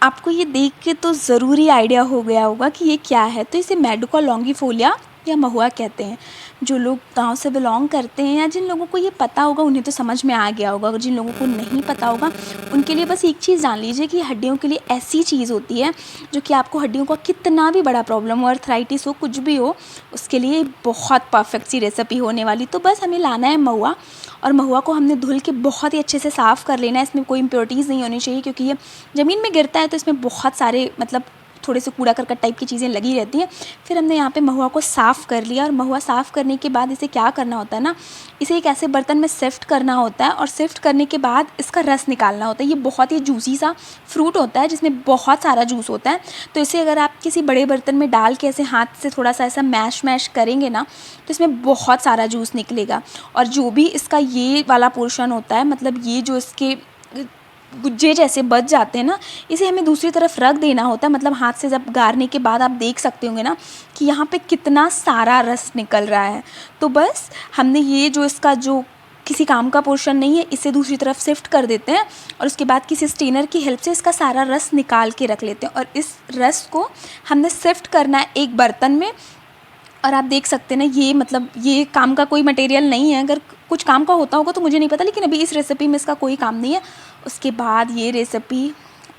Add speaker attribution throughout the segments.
Speaker 1: आपको ये देख के तो ज़रूरी आइडिया हो गया होगा कि ये क्या है। तो इसे मेडुका लॉन्गिफोलिया या महुआ कहते हैं। जो लोग गाँव से बिलॉन्ग करते हैं या जिन लोगों को ये पता होगा उन्हें तो समझ में आ गया होगा, और जिन लोगों को नहीं पता होगा उनके लिए बस एक चीज़ जान लीजिए कि हड्डियों के लिए ऐसी चीज़ होती है जो कि आपको हड्डियों का कितना भी बड़ा प्रॉब्लम हो, अर्थराइटिस हो, कुछ भी हो, उसके लिए बहुत परफेक्ट सी रेसिपी होने वाली। तो बस हमें लाना है महुआ, और महुआ को हमने धुल के बहुत ही अच्छे से साफ़ कर लेना है। इसमें कोई इम्प्योरिटीज़ नहीं होनी चाहिए, क्योंकि ये ज़मीन में गिरता है तो इसमें बहुत सारे मतलब थोड़े से कूड़ा करकट टाइप की चीज़ें लगी रहती हैं। फिर हमने यहाँ पे महुआ को साफ़ कर लिया, और महुआ साफ़ करने के बाद इसे क्या करना होता है ना, इसे एक ऐसे बर्तन में सिफ्ट करना होता है, और सिफ्ट करने के बाद इसका रस निकालना होता है। ये बहुत ही जूसी सा फ्रूट होता है जिसमें बहुत सारा जूस होता है। तो इसे अगर आप किसी बड़े बर्तन में डाल के ऐसे हाथ से थोड़ा सा ऐसा मैश करेंगे ना, तो इसमें बहुत सारा जूस निकलेगा। और जो भी इसका ये वाला पोर्शन होता है, मतलब ये जो इसके गुज्जे जैसे बच जाते हैं ना, इसे हमें दूसरी तरफ रख देना होता है। मतलब हाथ से जब गारने के बाद आप देख सकते होंगे ना कि यहाँ पे कितना सारा रस निकल रहा है। तो बस हमने ये जो इसका जो किसी काम का पोर्शन नहीं है, इसे दूसरी तरफ शिफ्ट कर देते हैं, और उसके बाद किसी स्टेनर की हेल्प से इसका सारा रस निकाल के रख लेते हैं। और इस रस को हमने शिफ्ट करना है एक बर्तन में। और आप देख सकते हैं ना, ये मतलब ये काम का कोई मटेरियल नहीं है। अगर कुछ काम का होता होगा तो मुझे नहीं पता, लेकिन अभी इस रेसिपी में इसका कोई काम नहीं है। उसके बाद ये रेसिपी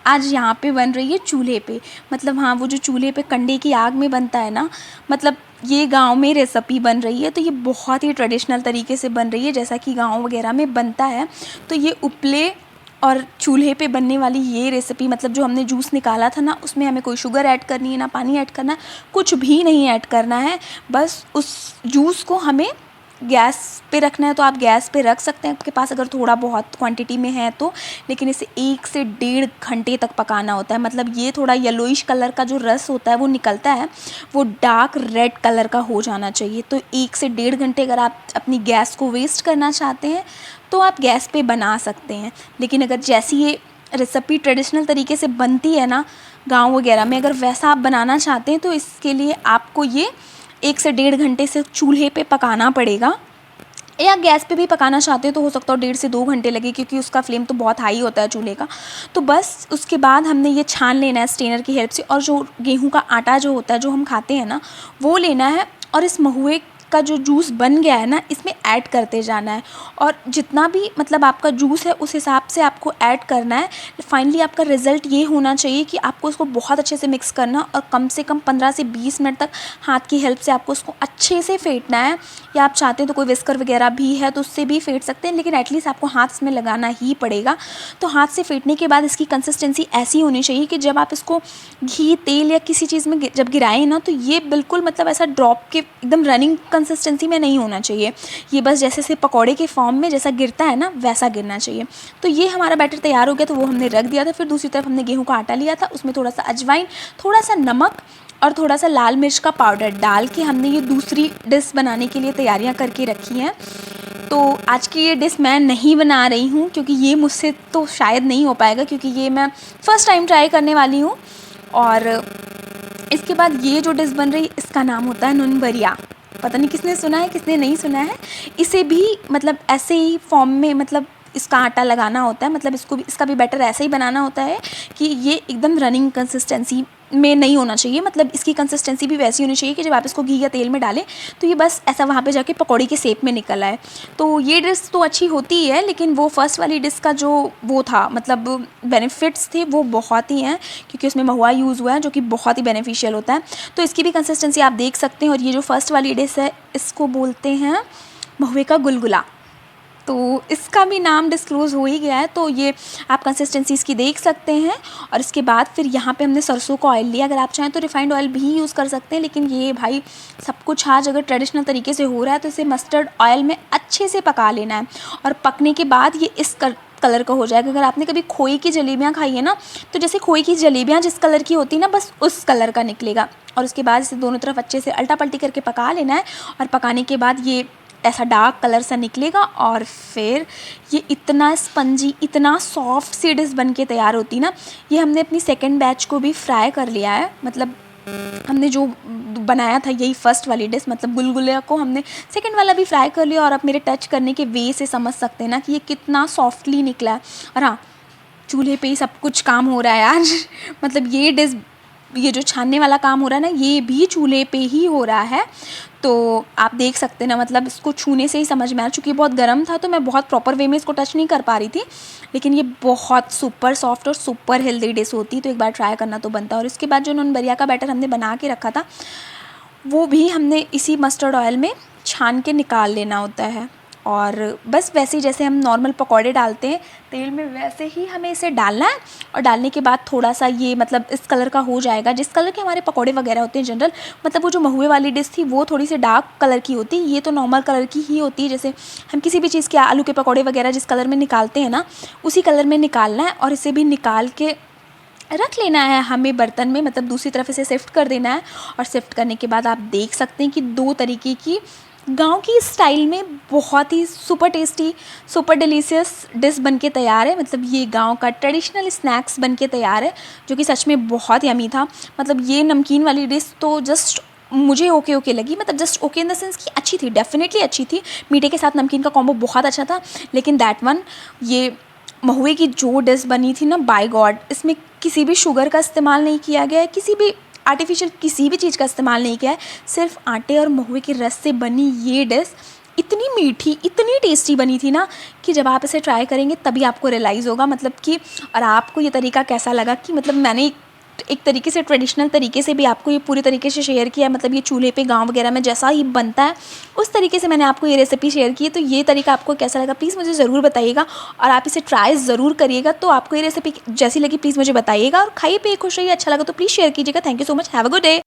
Speaker 1: आज यहाँ पे बन रही है चूल्हे पे, मतलब हाँ, वो जो चूल्हे पे कंडे की आग में बनता है ना, मतलब ये गांव में रेसिपी बन रही है। तो ये बहुत ही ट्रेडिशनल तरीके से बन रही है, जैसा कि गांव वगैरह में बनता है। तो ये उपले और चूल्हे पे बनने वाली ये रेसिपी, मतलब जो हमने जूस निकाला था ना, उसमें हमें कोई शुगर ऐड करनी है ना पानी ऐड करना है, कुछ भी नहीं ऐड करना है। बस उस जूस को हमें गैस पे रखना है। तो आप गैस पे रख सकते हैं आपके पास अगर थोड़ा बहुत क्वांटिटी में है तो, लेकिन इसे 1 से 1.5 घंटे तक पकाना होता है। मतलब ये थोड़ा येलोइश कलर का जो रस होता है वो निकलता है, वो डार्क रेड कलर का हो जाना चाहिए। तो 1 से 1.5 घंटे अगर आप अपनी गैस को वेस्ट करना चाहते हैं तो आप गैस पे बना सकते हैं। लेकिन अगर जैसी ये रेसिपी ट्रेडिशनल तरीके से बनती है ना गाँव वगैरह में, अगर वैसा आप बनाना चाहते हैं तो इसके लिए आपको ये 1 से 1.5 घंटे से चूल्हे पे पकाना पड़ेगा। या गैस पे भी पकाना चाहते हैं तो हो सकता है 1.5 से 2 घंटे लगे, क्योंकि उसका फ्लेम तो बहुत हाई होता है चूल्हे का। तो बस उसके बाद हमने ये छान लेना है स्ट्रेनर की हेल्प से, और जो गेहूं का आटा जो होता है जो हम खाते हैं ना, वो लेना है, और इस महुए का जो जूस बन गया है ना, इसमें ऐड करते जाना है। और जितना भी मतलब आपका जूस है उस हिसाब से आपको ऐड करना है। फाइनली आपका रिज़ल्ट ये होना चाहिए कि आपको इसको बहुत अच्छे से मिक्स करना, और कम से कम 15 से 20 मिनट तक हाथ की हेल्प से आपको उसको अच्छे से फेंटना है। या आप चाहते हैं तो कोई विस्कर वगैरह भी है तो उससे भी फेंट सकते हैं, लेकिन एटलीस्ट आपको हाथ इसमें लगाना ही पड़ेगा। तो हाथ से फेंटने के बाद इसकी कंसिस्टेंसी ऐसी होनी चाहिए कि जब आप इसको घी तेल या किसी चीज़ में जब गिराएं ना, तो ये बिल्कुल मतलब ऐसा ड्रॉप के एकदम रनिंग कंसिस्टेंसी में नहीं होना चाहिए। ये बस जैसे से पकौड़े के फॉर्म में जैसा गिरता है ना, वैसा गिरना चाहिए। तो ये हमारा बैटर तैयार हो गया, तो वो हमने रख दिया था। फिर दूसरी तरफ हमने गेहूं का आटा लिया था, उसमें थोड़ा सा अजवाइन, थोड़ा सा नमक और थोड़ा सा लाल मिर्च का पाउडर डाल के हमने ये दूसरी डिश बनाने के लिए तैयारियां करके रखी हैं। तो आज की ये डिश मैं नहीं बना रही हूँ, क्योंकि ये मुझसे तो शायद नहीं हो पाएगा, क्योंकि ये मैं फ़र्स्ट टाइम ट्राई करने वाली हूँ। और इसके बाद ये जो डिश बन रही है इसका नाम होता है नुनबरिया। पता नहीं किसने सुना है किसने नहीं सुना है। इसे भी मतलब ऐसे ही फॉर्म में, मतलब इसका आटा लगाना होता है, मतलब इसको भी, इसका भी बैटर ऐसा ही बनाना होता है कि ये एकदम रनिंग कंसिस्टेंसी में नहीं होना चाहिए। मतलब इसकी कंसिस्टेंसी भी वैसी होनी चाहिए कि जब आप इसको घी या तेल में डालें तो ये बस ऐसा वहाँ पे जाके पकौड़ी के शेप में निकल आए। तो ये डिश तो अच्छी होती है, लेकिन वो फर्स्ट वाली डिश का जो वो था, मतलब बेनिफिट्स थे वो बहुत ही हैं, क्योंकि उसमें महुआ यूज़ हुआ है जो कि बहुत ही बेनिफिशियल होता है। तो इसकी भी कंसिस्टेंसी आप देख सकते हैं। और ये जो फर्स्ट वाली डिश है इसको बोलते हैं महुए का गुलगुला। तो इसका भी नाम डिस्क्लोज़ हो ही गया है। तो ये आप कंसिस्टेंसी इसकी देख सकते हैं। और इसके बाद फिर यहाँ पे हमने सरसों का ऑयल लिया। अगर आप चाहें तो रिफाइंड ऑयल भी यूज़ कर सकते हैं, लेकिन ये भाई सब कुछ आज अगर ट्रेडिशनल तरीके से हो रहा है तो इसे मस्टर्ड ऑयल में अच्छे से पका लेना है। और पकने के बाद ये इस कलर का हो जाएगा। अगर आपने कभी खोए की जलेबियाँ खाई है ना, तो जैसे खोए की जलेबियाँ जिस कलर की होती है ना, बस उस कलर का निकलेगा। और उसके बाद इसे दोनों तरफ अच्छे से अल्टा पल्टी करके पका लेना है। और पकाने के बाद ये ऐसा डार्क कलर सा निकलेगा, और फिर ये इतना स्पंजी, इतना सॉफ्ट सी डिश बन के तैयार होती ना। ये हमने अपनी सेकंड बैच को भी फ्राई कर लिया है। मतलब हमने जो बनाया था यही फर्स्ट वाली डिश, मतलब गुलगुले को हमने सेकंड वाला भी फ्राई कर लिया। और आप मेरे टच करने के वे से समझ सकते हैं ना कि ये कितना सॉफ्टली निकला है। और हाँ, चूल्हे पे ही सब कुछ काम हो रहा है यार मतलब ये जो छानने वाला काम हो रहा है ना, ये भी चूल्हे पे ही हो रहा है। तो आप देख सकते हैं ना, मतलब इसको छूने से ही समझ में आया, चूँकि बहुत गर्म था तो मैं बहुत प्रॉपर वे में इसको टच नहीं कर पा रही थी। लेकिन ये बहुत सुपर सॉफ्ट और सुपर हेल्दी डिश होती है, तो एक बार ट्राई करना तो बनता है। और इसके बाद जो नॉन बरिया का बैटर हमने बना के रखा था, वो भी हमने इसी मस्टर्ड ऑयल में छान के निकाल लेना होता है। और बस वैसे ही जैसे हम नॉर्मल पकौड़े डालते हैं तेल में, वैसे ही हमें इसे डालना है। और डालने के बाद थोड़ा सा ये मतलब इस कलर का हो जाएगा, जिस कलर के हमारे पकौड़े वगैरह होते हैं जनरल। मतलब वो जो महुए वाली डिश थी वो थोड़ी सी डार्क कलर की होती है, ये तो नॉर्मल कलर की ही होती है। जैसे हम किसी भी चीज़ के आलू के पकौड़े वगैरह जिस कलर में निकालते हैं ना, उसी कलर में निकालना है। और इसे भी निकाल के रख लेना है हमें बर्तन में, मतलब दूसरी तरफ इसे शिफ्ट कर देना है। और शिफ्ट करने के बाद आप देख सकते हैं कि 2 तरीके की गांव की स्टाइल में बहुत ही super tasty, super delicious dish बनके तैयार है। मतलब ये गांव का ट्रेडिशनल स्नैक्स बनके तैयार है, जो कि सच में बहुत यमी था। मतलब ये नमकीन वाली डिश तो जस्ट मुझे ओके लगी, मतलब just okay in the sense कि अच्छी थी, डेफिनेटली अच्छी थी। मीठे के साथ नमकीन का कॉम्बो बहुत अच्छा था। लेकिन दैट वन, ये महुए की जो डिश बनी थी ना, बाय गॉड, इसमें किसी भी शुगर का इस्तेमाल नहीं किया गया है, किसी भी आर्टिफिशियल किसी भी चीज़ का इस्तेमाल नहीं किया है। सिर्फ आटे और महुए के रस से बनी ये डिश इतनी मीठी, इतनी टेस्टी बनी थी ना, कि जब आप इसे ट्राई करेंगे तभी आपको रियलाइज़ होगा मतलब कि। और आपको ये तरीका कैसा लगा कि मतलब मैंने एक तरीके से ट्रेडिशनल तरीके से भी आपको ये पूरी तरीके से शेयर किया है। मतलब ये चूल्हे पे गांव वगैरह में जैसा ही बनता है उस तरीके से मैंने आपको ये रेसिपी शेयर की है। तो ये तरीका आपको कैसा लगा प्लीज़ मुझे ज़रूर बताइएगा, और आप इसे ट्राई ज़रूर करिएगा। तो आपको ये रेसिपी जैसी लगी प्लीज़ मुझे बताइएगा, और खाइए पिए खुश रहिए। अच्छा लगा तो प्लीज़ शेयर कीजिएगा। Thank you so much, have a good day.